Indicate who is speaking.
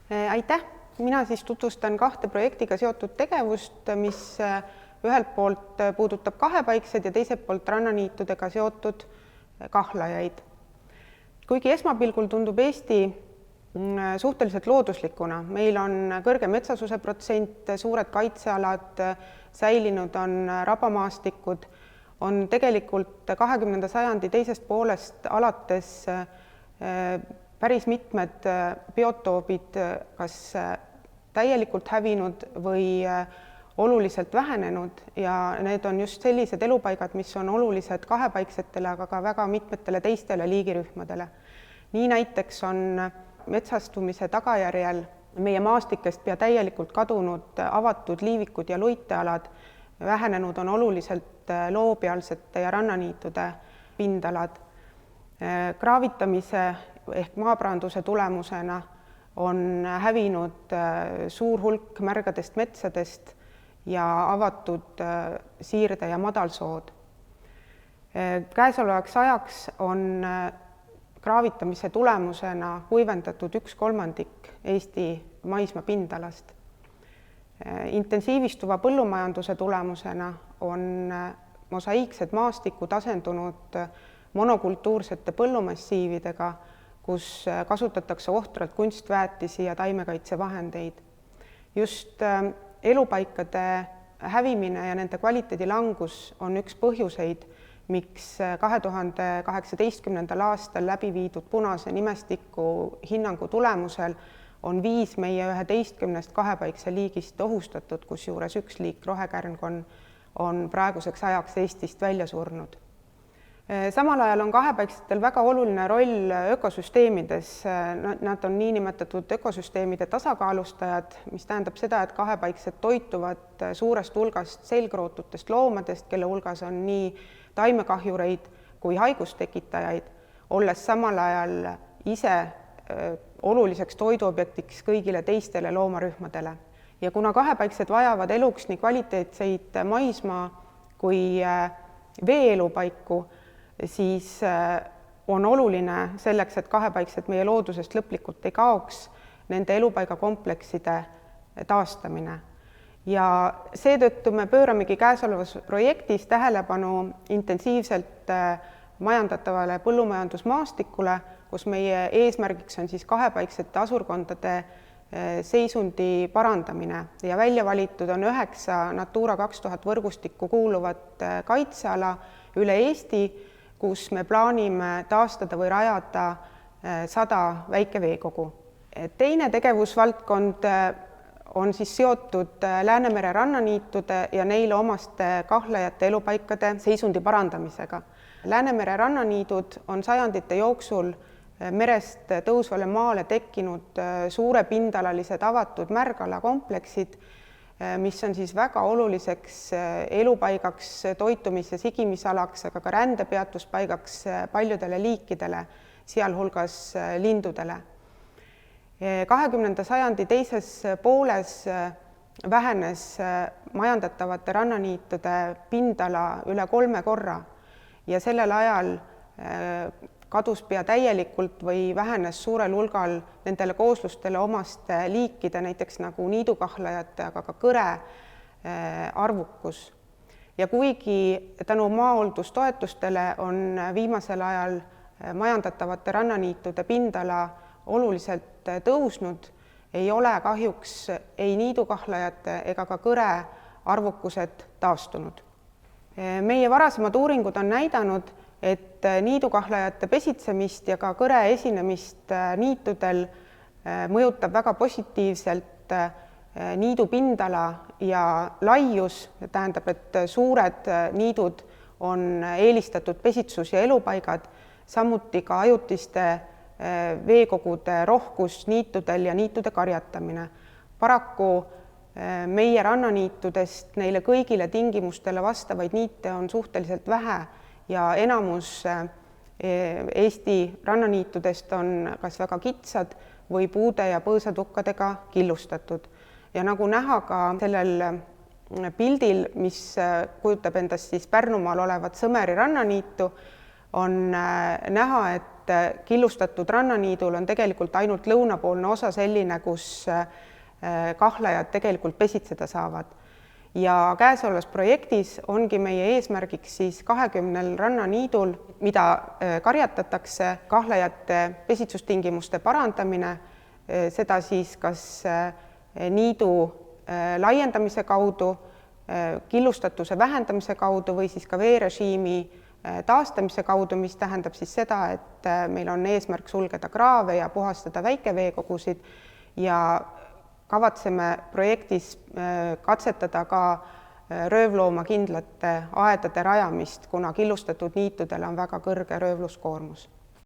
Speaker 1: Aitäh! Mina siis tutvustan kahte projektiga seotud tegevust, mis ühelt poolt puudutab kahepaiksed ja teiselt poolt rannaniitudega seotud kahlajaid. Kuigi esmapilgul tundub Eesti suhteliselt looduslikuna, meil on kõrge metsasuse protsent, suured kaitsealad, säilinud on rabamaastikud, on tegelikult 20. sajandi teisest poolest alates päris mitmed biotoobid kas täielikult hävinud või oluliselt vähenenud ja need on just sellised elupaigad, mis on olulised kahepaiksetele, aga ka väga mitmetele teistele liigirühmadele. Nii näiteks on metsastumise tagajärjel meie maastikest pea täielikult kadunud avatud liivikud ja luitealad, vähenenud on oluliselt loopealsete ja rannaniitude pindalad. Kraavitamise ehk maaparanduse tulemusena on hävinud suur hulk märgadest metsadest ja avatud siirde- ja madalsood. Käesolevaks ajaks on kraavitamise tulemusena kuivendatud 1/3 Eesti maismaa pindalast. Intensiivistuva põllumajanduse tulemusena on mosaiiksed maastikud asendunud monokultuursete põllumassiividega, kus kasutatakse ohtralt kunstväetisi ja taimekaitsevahendeid. Just elupaikade hävimine ja nende kvaliteedi langus on üks põhjuseid, miks 2018. aastal läbi viidud punase nimestiku hinnangu tulemusel on 5 meie 11 kahepaikse liigist ohustatud, kusjuures üks liik, rohekärnkon, on praeguseks ajaks Eestist välja surnud. Samal ajal on kahepaiksetel väga oluline roll ökosüsteemides. Nad on niinimetatud ökosüsteemide tasakaalustajad, mis tähendab seda, et kahepaiksed toituvad suurest hulgast selgrootutest loomadest, kelle hulgas on nii taimekahjureid kui haigustekitajaid, olles samal ajal ise oluliseks toiduobjektiks kõigile teistele loomarühmadele. Ja kuna kahepaiksed vajavad eluks nii kvaliteetseid maismaa kui veeelupaiku, siis on oluline selleks, et kahepaiksed meie loodusest lõplikult ei kaoks, nende elupaigakomplekside taastamine. Ja seetõttu me pööramegi käesolevas projektis tähelepanu intensiivselt majandatavale põllumajandusmaastikule, kus meie eesmärgiks on siis kahepaiksete asurkondade seisundi parandamine ja välja valitud on 9 Natura 2000 võrgustikku kuuluvat kaitseala üle Eesti, kus me plaanime taastada või rajada 100 väikeveekogu. Teine tegevusvaldkond on siis seotud Läänemere rannaniitude ja neile omaste kahlajate elupaikade seisundi parandamisega. Läänemere rannaniidud on sajandite jooksul merest tõusvale maale tekkinud suurepindalalised avatud märgalakompleksid, mis on siis väga oluliseks elupaigaks, toitumis- ja sigimisalaks, aga ka rändepeatuspaigaks paljudele liikidele, sealhulgas lindudele. 20. sajandi teises pooles vähenes majandatavate rannaniitude pindala üle 3 korra ja sellel ajal kadus pea täielikult või vähenes suurel hulgal nendele kooslustele omaste liikide, näiteks nagu niidukahlajate, aga ka kõre arvukus. Ja kuigi tänu maahooldustoetustele on viimasel ajal majandatavate rannaniitude pindala oluliselt tõusnud, ei ole kahjuks ei niidukahlajate ega ka kõre arvukused taastunud. Meie varasemad uuringud on näidanud, et niidukahlajate pesitsemist ja ka kõre esinemist niitudel mõjutab väga positiivselt niidu pindala ja laius, tähendab, et suured niidud on eelistatud pesitsus- ja elupaigad, samuti ka ajutiste veekogude rohkus niitudel ja niitude karjatamine. Paraku meie rannaniitudest neile kõigile tingimustele vastavaid niite on suhteliselt vähe ja enamus Eesti rannaniitudest on kas väga kitsad või puude ja põõsatukkadega killustatud. Ja nagu näha ka sellel pildil, mis kujutab endast siis Pärnumaal olevat Sõmeri rannaniitu, on näha, et killustatud rannaniidul on tegelikult ainult lõunapoolne osa selline, kus kahlajad tegelikult pesitseda saavad. Ja käesolevas projektis ongi meie eesmärgiks siis 20 rannaniidul, mida karjatatakse, kahlajate pesitsustingimuste parandamine, seda siis kas niidu laiendamise kaudu, killustatuse vähendamise kaudu või siis ka veerežiimi taastamise kaudu, mis tähendab siis seda, et meil on eesmärk sulgeda kraave ja puhastada väikeveekogusid ja kavatseme projektis katsetada ka röövloomakindlate aedade rajamist, kuna killustatud niitudel on väga kõrge röövluskoormus.